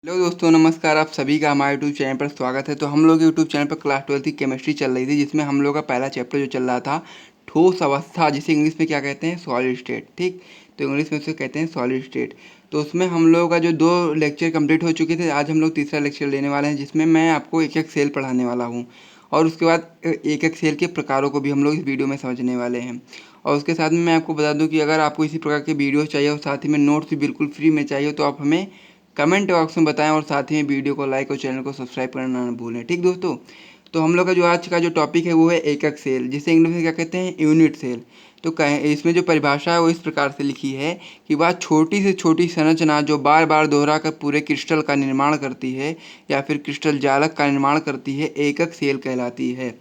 Hello दोस्तों, नमस्कार। आप सभी का हमारे यूट्यूब चैनल पर स्वागत है। तो हम लोग यूट्यूब चैनल पर क्लास 12 की केमिस्ट्री चल रही थी, जिसमें हम लोग का पहला चैप्टर जो चल रहा था ठोस अवस्था, जिसे इंग्लिश में क्या कहते हैं, सॉलिड स्टेट। ठीक, तो इंग्लिश में उसे कहते हैं सॉलिड स्टेट। तो उसमें हम लोगों का जो 2 लेक्चर कंप्लीट हो चुके थे, आज हम लोग तीसरा लेक्चर लेने वाले हैं, जिसमें मैं आपको एक एक सेल पढ़ाने वाला हूँ। और उसके बाद एक एक सेल के प्रकारों को भी हम लोग इस वीडियो में समझने वाले हैं। और उसके साथ में मैं आपको बता दूं कि अगर आपको इसी प्रकार के वीडियो चाहिए और साथ ही में नोट्स भी बिल्कुल फ्री में चाहिए, तो आप हमें कमेंट बॉक्स में बताएं और साथ ही में वीडियो को लाइक और चैनल को सब्सक्राइब करना ना भूलें। ठीक दोस्तों, तो हम लोग का जो आज का जो टॉपिक है वो है एकक सेल, जिसे इंग्लिश में क्या कहते हैं, यूनिट सेल। तो कहें इसमें जो परिभाषा है वो इस प्रकार से लिखी है कि वह छोटी से छोटी संरचना जो बार बार दोहरा कर पूरे क्रिस्टल का निर्माण करती है या फिर क्रिस्टल जालक का निर्माण करती है, एकक सेल कहलाती है।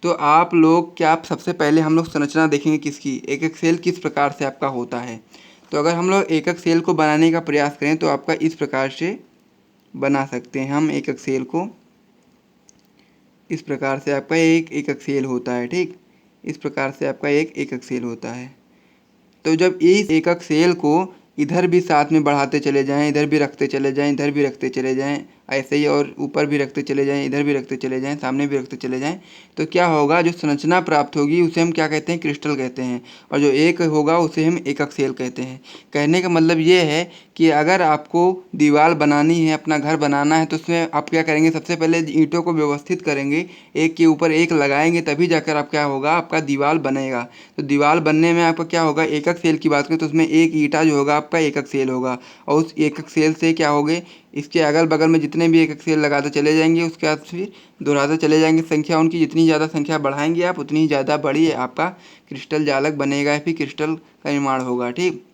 तो आप लोग क्या, आप सबसे पहले हम लोग संरचना देखेंगे किसकी, एकक सेल किस प्रकार से आपका होता है। तो अगर हम लोग एकक सेल को बनाने का प्रयास करें तो आपका इस प्रकार से बना सकते हैं हम एकक सेल को। इस प्रकार से आपका एक एकक सेल होता है। ठीक, इस प्रकार से आपका एक एकक सेल होता है। तो जब इस एकक सेल को इधर भी साथ में बढ़ाते चले जाएं, इधर भी रखते चले जाएं, इधर भी रखते चले जाएं, ऐसे ही, और ऊपर भी रखते चले जाएं, इधर भी रखते चले जाएं, सामने भी रखते चले जाएं, तो क्या होगा, जो संरचना प्राप्त होगी उसे हम क्या कहते हैं, क्रिस्टल कहते हैं। और जो एक होगा उसे हम एकक सेल कहते हैं। कहने का मतलब ये है कि अगर आपको दीवार बनानी है, अपना घर बनाना है, तो उसमें आप क्या करेंगे, सबसे पहले ईंटों को व्यवस्थित करेंगे, एक के ऊपर एक लगाएंगे, तभी जाकर आप क्या होगा, आपका दीवार बनेगा। तो दीवार बनने में आपका क्या होगा, एकक सेल की बात करें तो उसमें एक ईंटा जो होगा आपका एकक सेल होगा। और उस एकक सेल से क्या होगे, इसके अगल बगल में जितने भी एकक सेल लगाते चले जाएंगे, उसके बाद फिर दोहराते चले जाएंगे संख्या उनकी। जितनी ज़्यादा संख्या बढ़ाएंगे आप, उतनी ही ज़्यादा बड़ी आपका क्रिस्टल जालक बनेगा या फिर क्रिस्टल का निर्माण होगा। ठीक,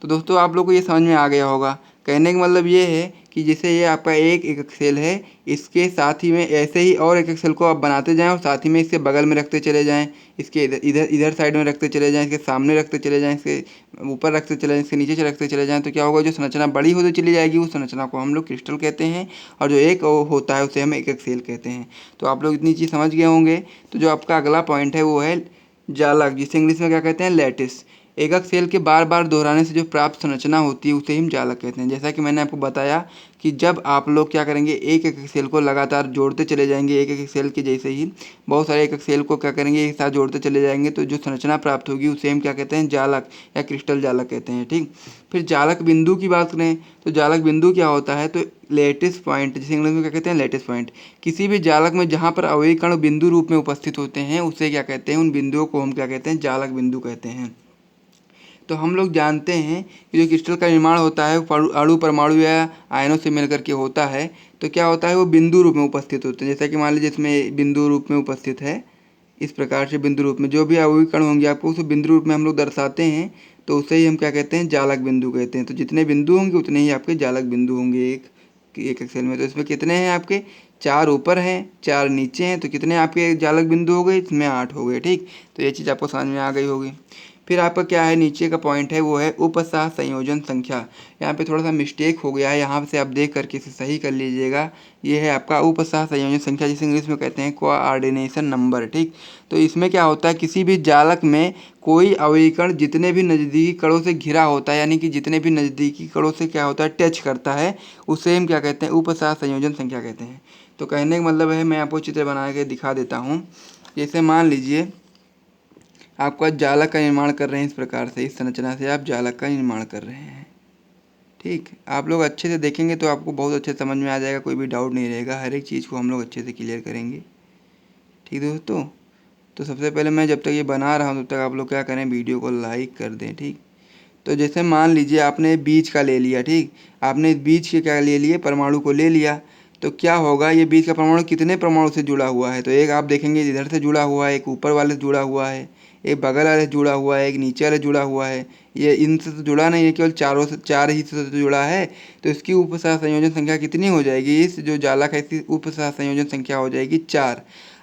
तो दोस्तों आप लोग को ये समझ में आ गया होगा। कहने का मतलब ये है कि जैसे ये आपका एक एकक सेल है, इसके साथ ही में ऐसे ही और एकक सेल को आप बनाते जाएं और साथ ही में इसके बगल में रखते चले जाएं, इसके इधर इधर इधर साइड में रखते चले जाएं, इसके सामने रखते चले जाएं, इसके ऊपर रखते चले जाएं, इसके नीचे से रखते चले जाएं, तो क्या होगा, जो संरचना बड़ी होती चली जाएगी उस संरचना को हम लोग क्रिस्टल कहते हैं। और जो एक होता है उसे हम एकक सेल कहते हैं। तो आप लोग इतनी चीज़ समझ गए होंगे। तो जो आपका अगला पॉइंट है वो है जालक, जिसे इंग्लिश में क्या कहते हैं, लैटिस। एकक सेल के बार बार दोहराने से जो प्राप्त संरचना होती है उसे हम जालक कहते हैं। जैसा कि मैंने आपको बताया कि जब आप लोग क्या करेंगे, एक एक सेल को लगातार जोड़ते चले जाएंगे, एक एक सेल के जैसे ही बहुत सारे एकक सेल को क्या करेंगे, एक साथ जोड़ते चले जाएंगे, तो जो संरचना प्राप्त होगी उसे हम क्या कहते हैं, जालक या क्रिस्टल जालक कहते हैं। ठीक, फिर जालक बिंदु की बात करें तो जालक बिंदु क्या होता है, तो लेटिस पॉइंट, जिसे इंग्लिश में क्या कहते हैं, लेटिस पॉइंट। किसी भी जालक में जहाँ पर अवयवी कण बिंदु रूप में उपस्थित होते हैं उसे क्या कहते हैं, उन बिंदुओं को हम क्या कहते हैं, जालक बिंदु कहते हैं। तो हम लोग जानते हैं कि जो क्रिस्टल का निर्माण होता है वो अणु परमाणु या आयनों से मिलकर के होता है। तो क्या होता है, वो बिंदु रूप में उपस्थित होते हैं। जैसा कि मान लीजिए इसमें बिंदु रूप में उपस्थित है, इस प्रकार से बिंदु रूप में जो भी अवयवी कण होंगे आपको उसे बिंदु रूप में हम लोग दर्शाते हैं, तो उसे ही हम क्या कहते हैं, जालक बिंदु कहते हैं। तो जितने बिंदु होंगे उतने ही आपके जालक बिंदु होंगे एक एक्सेल में। तो इसमें कितने हैं आपके, 4 ऊपर हैं, 4 नीचे हैं, तो कितने आपके जालक बिंदु हो गए, इसमें 8 हो गए। ठीक, तो ये चीज़ आपको समझ में आ गई होगी। फिर आपका क्या है, नीचे का पॉइंट है वो है उपसह संयोजन संख्या। यहाँ पे थोड़ा सा मिस्टेक हो गया है, यहाँ से आप देख करके इसे सही कर लीजिएगा। ये है आपका उपसह संयोजन संख्या, जिसे इंग्लिश में कहते हैं कोऑर्डिनेशन नंबर। ठीक, तो इसमें क्या होता है, किसी भी जालक में कोई अवयवी कण जितने भी नज़दीकी कणों से घिरा होता है, यानी कि जितने भी नज़दीकी कणों से क्या होता है, टच करता है, उसे हम क्या कहते हैं, उपसह संयोजन संख्या कहते हैं। तो कहने का मतलब है, मैं आपको चित्र बना के दिखा देता हूँ। जैसे मान लीजिए आपका जालक का निर्माण कर रहे हैं, इस प्रकार से इस संरचना से आप जालक का निर्माण कर रहे हैं। ठीक, आप लोग अच्छे से देखेंगे तो आपको बहुत अच्छे समझ में आ जाएगा, कोई भी डाउट नहीं रहेगा, हर एक चीज़ को हम लोग अच्छे से क्लियर करेंगे। ठीक दोस्तों, तो सबसे पहले मैं जब तक ये बना रहा हूँ तब तक आप लोग क्या करें, वीडियो को लाइक कर दें। ठीक, तो जैसे मान लीजिए आपने बीज का ले लिया। ठीक, आपने बीज के क्या ले लिए, परमाणु को ले लिया। तो क्या होगा, ये बीज का परमाणु कितने परमाणु से जुड़ा हुआ है, तो एक आप देखेंगे इधर से जुड़ा हुआ है, एक ऊपर वाले से जुड़ा हुआ है, एक बगल वाले से जुड़ा हुआ है, एक नीचे वाले जुड़ा हुआ है। ये इनसे तो जुड़ा नहीं है, केवल चारों से, 4 ही से तो जुड़ा है। तो इसकी उपसह संयोजन संख्या कितनी हो जाएगी, इस जो जालक है इसकी उपसह संयोजन संख्या हो जाएगी 4।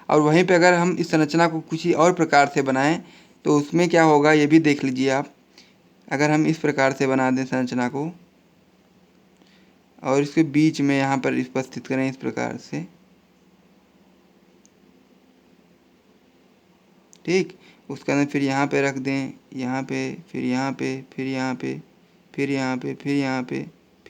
और वहीं पे अगर हम इस संरचना को कुछ ही और प्रकार से बनाएं तो उसमें क्या होगा, ये भी देख लीजिए आप। अगर हम इस प्रकार से बना दें संरचना को और इसके बीच में यहाँ पर उपस्थित करें इस प्रकार से। ठीक, उसके अंदर फिर यहाँ पे रख दें, यहाँ पे, फिर यहाँ पे, फिर यहाँ पे, फिर यहाँ पे, फिर यहाँ पे,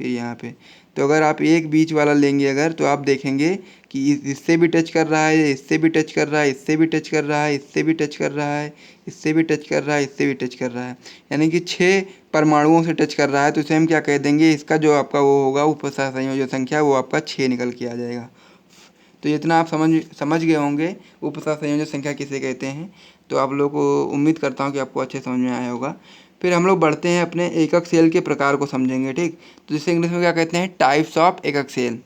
फिर यहाँ पे। तो अगर आप एक बीच वाला लेंगे अगर, तो आप देखेंगे कि इससे भी टच कर रहा है, इससे भी टच कर रहा है, इससे भी टच कर रहा है, इससे भी टच कर रहा है, इससे भी टच कर रहा है, इससे भी टच कर रहा है, यानी कि 6 परमाणुओं से टच कर रहा है। तो इसे हम क्या कह देंगे, इसका जो आपका वो होगा उपसहसंयोजक संख्या वो आपका 6 निकल के आ जाएगा। तो इतना आप समझ गए होंगे उपसहसंयोजक संख्या किसे कहते हैं। तो आप लोग को उम्मीद करता हूँ कि आपको अच्छे समझ में आया होगा। फिर हम लोग बढ़ते हैं अपने एकक सेल के प्रकार को समझेंगे, ठीक। तो जिसे इंग्लिश में क्या कहते हैं, टाइप्स ऑफ एकक सेल।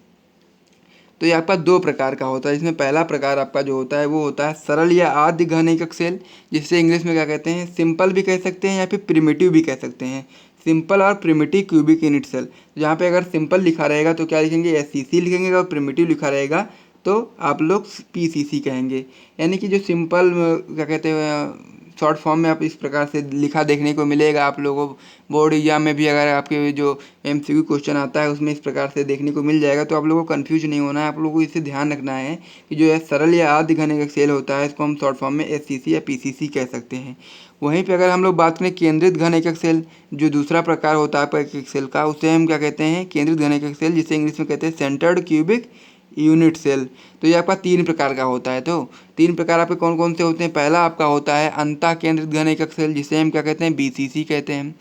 तो ये आपका 2 प्रकार का होता है। इसमें पहला प्रकार आपका जो होता है वो होता है सरल या आद्य घन एकक सेल, जिसे इंग्लिश में क्या कहते हैं, सिंपल भी कह सकते हैं या फिर प्रिमिटिव भी कह सकते हैं। सिंपल और प्रिमिटिव क्यूबिक यूनिट सेल। जहाँ पे अगर सिंपल लिखा रहेगा तो क्या लिखेंगे, SCC लिखेंगे, और प्रिमिटिव लिखा रहेगा तो आप लोग PCC कहेंगे। यानी कि जो सिंपल क्या कहते हैं शॉर्ट फॉर्म में आप इस प्रकार से लिखा देखने को मिलेगा आप लोगों को। बोर्ड एग्जाम में भी अगर आपके जो MCQ क्वेश्चन आता है उसमें इस प्रकार से देखने को मिल जाएगा। तो आप लोगों को कन्फ्यूज नहीं होना है, आप लोगों को इसे ध्यान रखना है कि जो है सरल या आद्य घन एकक सेल होता है इसको हम शॉर्ट फॉर्म में SCC या PCC कह सकते हैं। वहीं पे अगर हम लोग बात करें केंद्रित घन एकक सेल, जो दूसरा प्रकार होता है एकक सेल का, उसे हम क्या कहते हैं, केंद्रित घन एकक सेल, जिसे इंग्लिश में कहते हैं सेंटर्ड क्यूबिक यूनिट सेल। तो ये आपका 3 प्रकार का होता है। तो 3 प्रकार आपके कौन कौन से होते हैं, पहला आपका होता है अंतः केंद्रित घन एकक सेल, जिसे हम क्या कहते हैं, BCC कहते हैं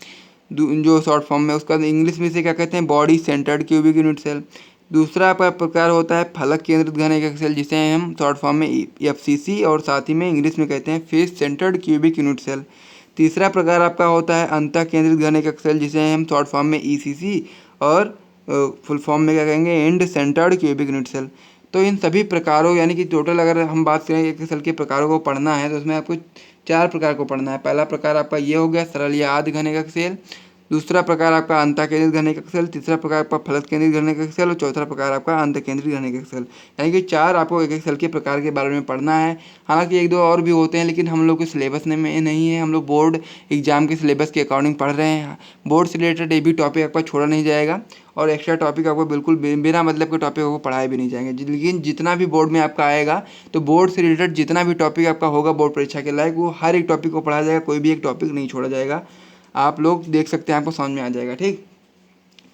जो शॉर्ट फॉर्म में। उसका इंग्लिश में से क्या कहते हैं, body centred cubic unit cell. दूसरा आपका प्रकार होता है फलक केंद्रित घन एकक सेल, जिसे हम शॉर्ट फॉर्म में FCC और साथ ही में इंग्लिश में कहते हैं face centred cubic unit cell. तीसरा प्रकार आपका होता है अंतः केंद्रित घन एकक सेल, जिसे हम शॉर्ट फॉर्म में ECC और फुल फॉर्म में क्या कहेंगे, end centred cubic unit cell. तो इन सभी प्रकारों, यानी कि टोटल अगर हम बात करें एकक सेल के प्रकारों को पढ़ना है तो उसमें आपको 4 प्रकार को पढ़ना है। पहला प्रकार आपका ये हो गया सरल या आद्य घन एकक सेल। दूसरा प्रकार आपका अंतः केंद्रित घन एकक सेल। तीसरा प्रकार आपका फलक केंद्रित घन एकक सेल। और चौथा प्रकार आपका अंत केंद्रित घन एकक सेल। यानी कि 4 आपको एकक सेल के प्रकार के बारे में पढ़ना है। हालांकि 1-2 और भी होते हैं, लेकिन हम लोग के सिलेबस में नहीं है। हम लोग बोर्ड एग्जाम के सिलेबस के अकॉर्डिंग पढ़ रहे हैं। बोर्ड से रिलेटेड ये भी टॉपिक आपका छोड़ा नहीं जाएगा, और एक्स्ट्रा टॉपिक आपको बिल्कुल बिना मतलब के टॉपिक आपको पढ़ाए भी नहीं जाएंगे। लेकिन जितना भी बोर्ड में आपका आएगा, तो बोर्ड से रिलेटेड जितना भी टॉपिक आपका होगा बोर्ड परीक्षा के लायक, वो हर एक टॉपिक को पढ़ाया जाएगा, कोई भी एक टॉपिक नहीं छोड़ा जाएगा। आप लोग देख सकते हैं, आपको समझ में आ जाएगा, ठीक।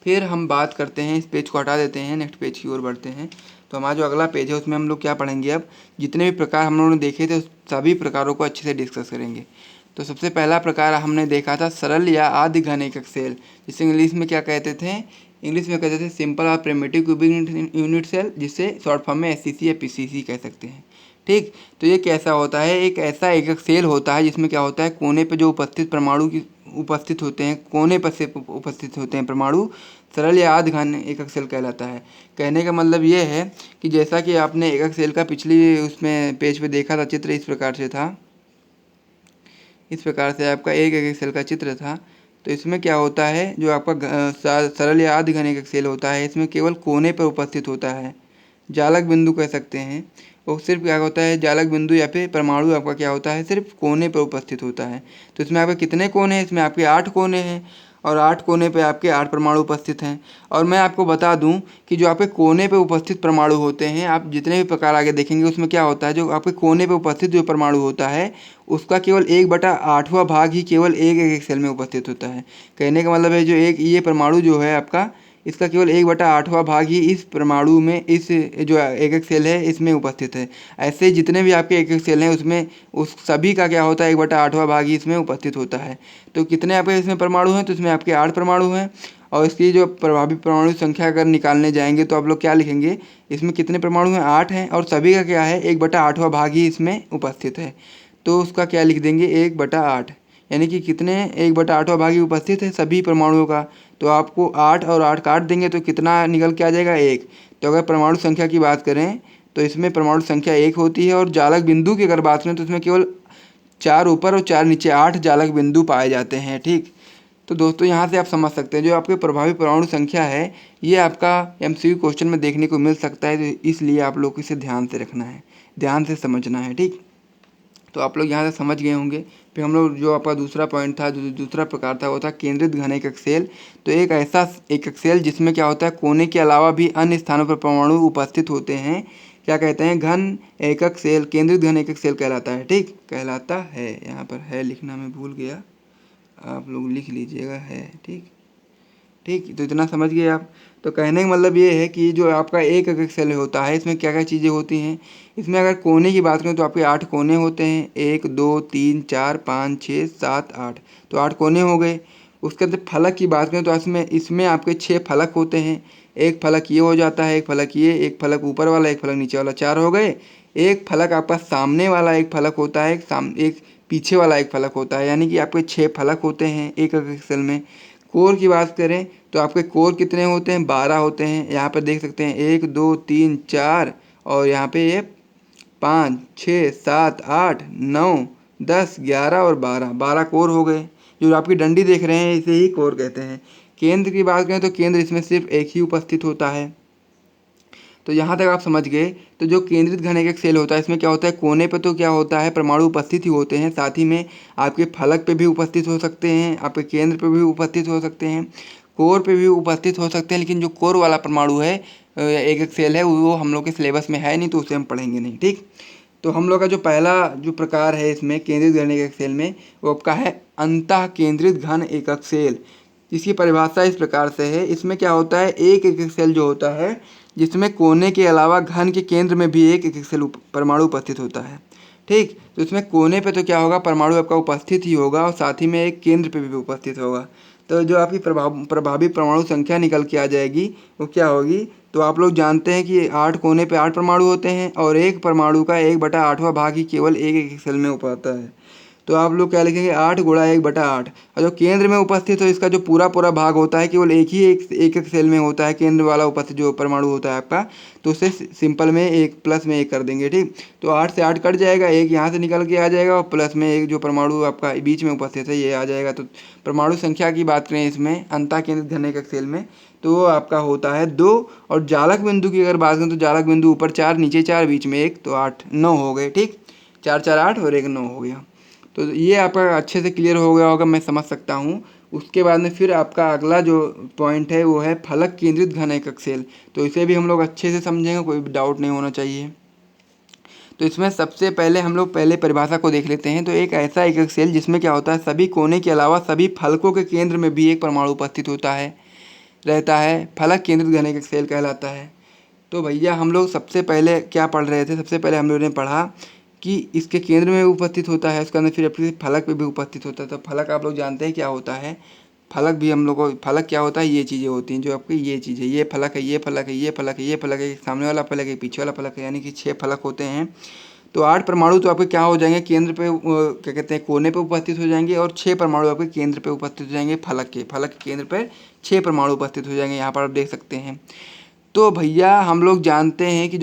फिर हम बात करते हैं, इस पेज को हटा देते हैं, नेक्स्ट पेज की ओर बढ़ते हैं। तो हमारा जो अगला पेज है उसमें हम लोग क्या पढ़ेंगे, अब जितने भी प्रकार हम लोगों ने देखे थे सभी प्रकारों को अच्छे से डिस्कस करेंगे। तो सबसे पहला प्रकार हमने देखा था सरल या आद्य घन एकक सेल, जिसे इंग्लिश में क्या कहते थे, इंग्लिश में कहते थे सिंपल और प्रिमिटिव क्यूबिक यूनिट सेल, जिसे शॉर्ट फॉर्म में SCC या PCC कह सकते हैं, ठीक। तो ये कैसा होता है, एक ऐसा एकक सेल होता है जिसमें क्या होता है, कोने पे जो उपस्थित परमाणु की उपस्थित होते हैं, कोने पर से उपस्थित होते हैं परमाणु, सरल या आद्य घन एकक सेल कहलाता है। कहने का मतलब ये है कि जैसा कि आपने एकक सेल का पिछली उसमें पेज पे देखा था, चित्र इस प्रकार से था, इस प्रकार से आपका एक एकक सेल का चित्र था। तो इसमें क्या होता है, जो आपका सरल या आद्य घन एकक सेल होता है, इसमें केवल कोने पर उपस्थित होता है, जालक बिंदु कह सकते हैं। वो सिर्फ क्या होता है, जालक बिंदु या फिर परमाणु आपका क्या होता है, सिर्फ कोने पर उपस्थित होता है। तो इसमें आपके कितने कोने हैं, इसमें आपके 8 कोने हैं, और 8 कोने पे आपके 8 परमाणु उपस्थित हैं। और मैं आपको बता दूं कि जो आपके कोने पे उपस्थित परमाणु होते हैं, आप जितने भी प्रकार आगे देखेंगे उसमें क्या होता है, जो आपके कोने पे उपस्थित जो परमाणु होता है उसका केवल 1/8वां भाग ही केवल एक एक सेल में उपस्थित होता है। कहने का मतलब है, जो एक ये परमाणु जो है आपका, इसका केवल 1/8वां भाग ही इस परमाणु में, इस जो एकक सेल है इसमें उपस्थित है। ऐसे जितने भी आपके एकक सेल हैं उसमें उस सभी का क्या होता है, 1/8वां भाग ही इसमें उपस्थित होता है। तो कितने आपके इसमें परमाणु हैं, तो इसमें आपके 8 परमाणु हैं। और इसकी जो प्रभावी परमाणु संख्या अगर निकालने जाएंगे तो आप लोग क्या लिखेंगे, इसमें कितने परमाणु हैं, 8 हैं, और सभी का क्या है, 1/8वां भाग ही इसमें उपस्थित है। तो उसका क्या लिख देंगे, 1/8, यानी कि कितने 1/8वां भाग ही उपस्थित है सभी परमाणुओं का। तो आपको 8 और 8 काट देंगे तो कितना निकल के आ जाएगा, 1। तो अगर परमाणु संख्या की बात करें तो इसमें परमाणु संख्या 1 होती है, और जालक बिंदु की अगर बात करें तो इसमें केवल 4 ऊपर और 4 नीचे 8 जालक बिंदु पाए जाते हैं, ठीक। तो दोस्तों यहाँ से आप समझ सकते हैं जो आपके प्रभावी परमाणु संख्या है ये आपका MCQ क्वेश्चन में देखने को मिल सकता है। तो इसलिए आप लोग को इसे ध्यान से रखना है, ध्यान से समझना है, ठीक। तो आप लोग यहाँ से समझ गए होंगे। फिर हम लोग जो आपका दूसरा पॉइंट था, जो दूसरा प्रकार था, वो था केंद्रित घन एकक सेल। तो एक ऐसा एकक सेल जिसमें क्या होता है, कोने के अलावा भी अन्य स्थानों पर परमाणु उपस्थित होते हैं, क्या कहते हैं, घन एकक सेल, केंद्रित घन एकक सेल कहलाता है, ठीक, कहलाता है। यहाँ पर है लिखना मैं भूल गया, आप लोग लिख लीजिएगा, है, ठीक। ठीक, तो इतना समझ गए आप। तो कहने का मतलब ये है कि जो आपका एक एक सेल होता है इसमें क्या क्या चीज़ें होती हैं। इसमें अगर कोने की बात करें तो आपके 8 कोने होते हैं, 1 2 3 4 5 6 7 8, तो 8 कोने हो गए। उसके अंदर फलक की बात करें तो इसमें इसमें आपके 6 फलक होते हैं। एक फलक ये हो जाता है, एक फलक ये, एक फलक ऊपर वाला, एक फलक नीचे वाला, 4 हो गए। एक फलक आपका सामने वाला एक फलक होता है, एक पीछे वाला एक फलक होता है, यानी कि आपके 6 फलक होते हैं एक एक सेल में। कोर की बात करें तो आपके कोर कितने होते हैं, 12 होते हैं। यहाँ पर देख सकते हैं 1 2 3 4, और यहाँ पे ये 5 6 7 8 9 10 11 और 12 कोर हो गए। जो आपकी डंडी देख रहे हैं इसे ही कोर कहते हैं। केंद्र की बात करें तो केंद्र इसमें सिर्फ एक ही उपस्थित होता है। तो यहाँ तक आप समझ गए। तो जो केंद्रित घन एक सेल होता है इसमें क्या होता है, कोने पे तो क्या होता है, परमाणु उपस्थित ही होते हैं, साथ ही में आपके फलक पे भी उपस्थित हो सकते हैं, आपके केंद्र पे भी उपस्थित हो सकते हैं, कोर पे भी उपस्थित हो सकते हैं। लेकिन जो कोर वाला परमाणु है एक एक सेल है वो हम लोग के सिलेबस में है नहीं, तो उसे हम पढ़ेंगे नहीं। ठीक, तो हम लोग का जो पहला जो प्रकार है इसमें केंद्रित घन एकक सेल में वो आपका है अंतः केंद्रित घन एकक सेल, जिसकी परिभाषा इस प्रकार से है। इसमें क्या होता है, एक एकक सेल जो होता है जिसमें कोने के अलावा घन के केंद्र में भी एक एकक सेल परमाणु उपस्थित होता है। ठीक, तो इसमें कोने पे तो क्या होगा, परमाणु आपका उपस्थित ही होगा और साथ ही में एक केंद्र पे भी उपस्थित होगा। तो जो आपकी प्रभावी परमाणु संख्या निकल के आ जाएगी वो क्या होगी, तो आप लोग जानते हैं कि 8 कोने पे 8 परमाणु होते हैं और एक परमाणु का 1/8वां भाग ही केवल एक एक सेल में उपस्थित है। तो आप लोग क्या लिखेंगे, 8 गुणा 1/8। और जो केंद्र में उपस्थित हो इसका जो पूरा पूरा भाग होता है केवल एक ही एक सेल में होता है, केंद्र वाला उपस्थित जो परमाणु होता है आपका, तो उसे सिंपल में एक प्लस में एक कर देंगे। ठीक, तो 8 से 8 कट जाएगा, एक यहाँ से निकल के आ जाएगा और प्लस में एक जो परमाणु आपका बीच में उपस्थित है ये आ जाएगा। तो परमाणु संख्या की बात करें इसमें अंतः केंद्रित घन एकक सेल में तो वो आपका होता है 2। और जालक बिंदु की अगर बात करें तो जालक बिंदु ऊपर 4 नीचे 4 बीच में 1, तो 8 9 हो गए। ठीक, 4 4 8 और 1 9 हो गया। तो ये आपका अच्छे से क्लियर हो गया होगा, मैं समझ सकता हूँ। उसके बाद में फिर आपका अगला जो पॉइंट है वो है फलक केंद्रित घन एकक सेल। तो इसे भी हम लोग अच्छे से समझेंगे, कोई डाउट नहीं होना चाहिए। तो इसमें सबसे पहले हम लोग पहले परिभाषा को देख लेते हैं। तो एक ऐसा एकक सेल जिसमें क्या होता है, सभी कोने के अलावा सभी फलकों के केंद्र में भी एक परमाणु उपस्थित होता है रहता है, फलक केंद्रित घन एकक सेल कहलाता है। तो भैया हम लोग सबसे पहले क्या पढ़ रहे थे, सबसे पहले हम लोगों ने पढ़ा कि इसके केंद्र में उपस्थित होता है, उसके अंदर फिर अपने फलक पे भी उपस्थित होता है। तो फलक आप लोग जानते हैं क्या होता है, फलक भी हम लोग को, फलक क्या होता है, ये चीज़ें होती हैं जो आपकी ये चीज़ है, ये फलक है, ये फलक है, ये फलक है, ये फलक है, सामने वाला फलक है, पीछे वाला फलक है, यानी कि 6 फलक होते हैं। तो 8 परमाणु तो आपके क्या हो जाएंगे, केंद्र पे क्या कहते हैं, कोने पे उपस्थित हो जाएंगे, और 6 परमाणु आपके केंद्र पे उपस्थित हो जाएंगे, फलक के केंद्र पर 6 परमाणु उपस्थित हो जाएंगे, यहाँ पर आप देख सकते हैं। तो भैया हम लोग जानते हैं कि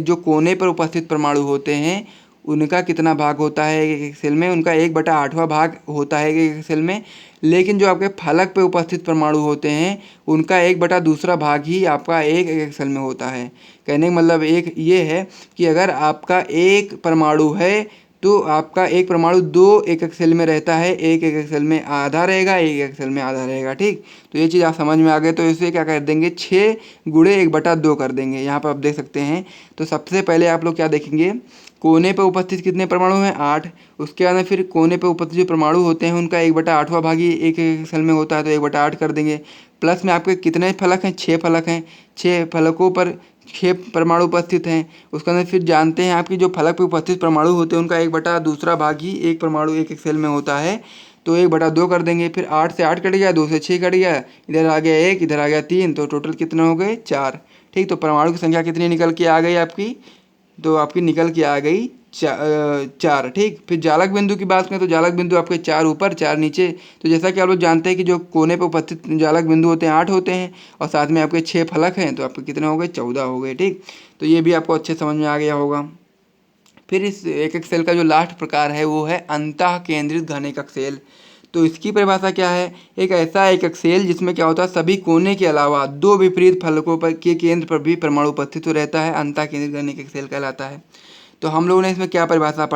जो कोने पर उपस्थित परमाणु होते हैं उनका कितना भाग होता है एक एक सेल में, उनका 1/8वां भाग होता है एक एक सेल में। लेकिन जो आपके फलक पे उपस्थित परमाणु होते हैं उनका 1/2 भाग ही आपका एक एक सेल में होता है। कहने का मतलब एक ये है कि अगर आपका एक परमाणु है तो आपका एक परमाणु 2 एकक सेल में रहता है, एक एकक सेल में आधा रहेगा, एक एकक सेल में आधा रहेगा। ठीक, तो ये चीज़ आप समझ में आ गए। तो इसे क्या कर देंगे, 6 गुणे 1/2 कर देंगे, यहाँ पर आप देख सकते हैं। तो सबसे पहले आप लोग क्या देखेंगे, कोने पर उपस्थित कितने परमाणु हैं, 8। उसके बाद में फिर कोने पर उपस्थित जो परमाणु होते हैं उनका 1/8वां भाग ही एक एक सेल में होता है, तो 1/8 कर देंगे। प्लस में आपके कितने फलक हैं, 6 फलक हैं, 6 फलकों पर 6 परमाणु उपस्थित हैं। उसके अंदर फिर जानते हैं आपकी जो फलक पे उपस्थित परमाणु होते हैं उनका 1/2 भाग ही एक परमाणु एक एक सेल में होता है, तो 1/2 कर देंगे। फिर 8 से 8 कट गया, 2 से 6 कट गया, इधर आ गया 1, इधर आ गया 3, तो टोटल कितने हो गए, 4। ठीक, तो परमाणु की संख्या कितनी निकल के आ गई आपकी, तो आपकी निकल के आ गई 4। ठीक, फिर जालक बिंदु की बात करें तो जालक बिंदु आपके 4 ऊपर 4 नीचे। तो जैसा कि आप लोग जानते हैं कि जो कोने पर उपस्थित जालक बिंदु होते हैं 8 होते हैं, और साथ में आपके 6 फलक हैं, तो आपके कितने हो गए, 14 हो गए। ठीक, तो ये भी आपको अच्छे समझ में आ गया होगा। फिर इस एक एक सेल का जो लास्ट प्रकार है वो है अंतः केंद्रित घन एकक सेल। तो इसकी परिभाषा क्या है, एक ऐसा एकक सेल जिसमें क्या होता है, सभी कोने के अलावा 2 विपरीत फलकों पर के केंद्र पर भी परमाणु उपस्थित रहता है, अंतः केंद्रित घन एकक सेल कहलाता है। तो हम लोगों ने इसमें क्या परिभाषा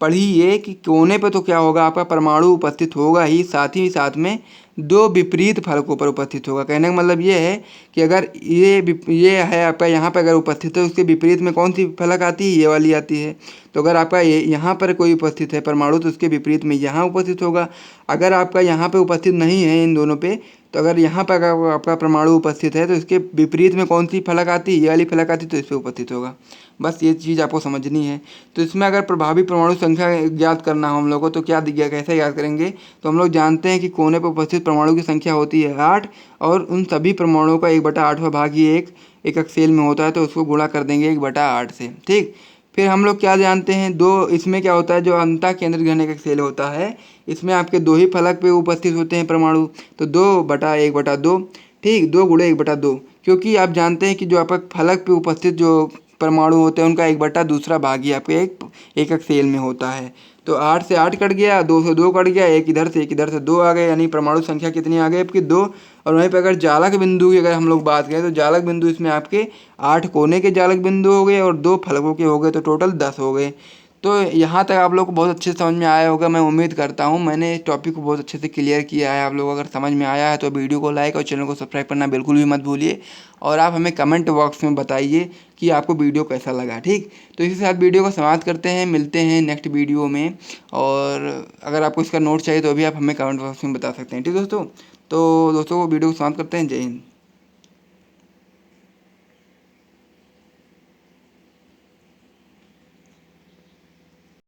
पढ़ी ये कि कोने पर तो क्या होगा, आपका परमाणु उपस्थित होगा ही साथ में 2 विपरीत फलकों पर उपस्थित होगा। कहने का मतलब ये है कि अगर ये है आपका यहाँ पर अगर उपस्थित है, उसके विपरीत में कौन सी फलक आती है, ये वाली आती है। तो अगर आपका ये यहाँ पर कोई उपस्थित है परमाणु तो उसके विपरीत में यहाँ उपस्थित होगा। अगर आपका यहाँ पे उपस्थित नहीं है इन दोनों पे, तो अगर यहाँ पर अगर आपका परमाणु उपस्थित है तो इसके विपरीत में कौन सी फलक आती है, ये वाली फलक आती है, तो इस पर उपस्थित होगा। बस ये चीज़ आपको समझनी है। तो इसमें अगर प्रभावी परमाणु संख्या ज्ञात करना हो हम लोग को तो क्या दिया, कैसे याद करेंगे, तो हम लोग जानते हैं कि कोने पर उपस्थित परमाणु की संख्या होती है 8 और उन सभी परमाणुओं का 1/8वां भाग ये एक एकक सेल में होता है, तो उसको गुणा कर देंगे 1/8 से। ठीक, फिर हम लोग क्या जानते हैं, दो इसमें क्या होता है, जो अंतः केंद्रित घन एकक सेल होता है इसमें आपके दो ही फलक पे उपस्थित होते हैं परमाणु, तो 2/1/2। ठीक, 2 × 1/2, क्योंकि आप जानते हैं कि जो आपका फलक पे उपस्थित जो परमाणु होते हैं उनका 1/2 भाग ही आपके एक एकक सेल में होता है। तो 8 से 8 कट गया, 2 से 2 कट गया, एक इधर से 2 आ गए, यानी परमाणु संख्या कितनी आ गई आपकी 2। और वहीं पर अगर जालक बिंदु की अगर हम लोग बात करें तो जालक बिंदु इसमें आपके 8 कोने के जालक बिंदु हो गए और 2 फलकों के हो गए, तो टोटल 10 हो गए। तो यहाँ तक आप लोग को बहुत अच्छे से समझ में आया होगा, मैं उम्मीद करता हूँ मैंने इस टॉपिक को बहुत अच्छे से क्लियर किया है। आप लोग अगर समझ में आया है तो वीडियो को लाइक और चैनल को सब्सक्राइब करना बिल्कुल भी मत भूलिए, और आप हमें कमेंट बॉक्स में बताइए कि आपको वीडियो कैसा लगा। ठीक, तो इसी के साथ वीडियो को समाप्त करते हैं, मिलते हैं नेक्स्ट वीडियो में। और अगर आपको इसका नोट चाहिए तो भी आप हमें कमेंट बॉक्स में बता सकते हैं। ठीक दोस्तों, तो दोस्तों वीडियो को समाप्त करते हैं। जय हिंद।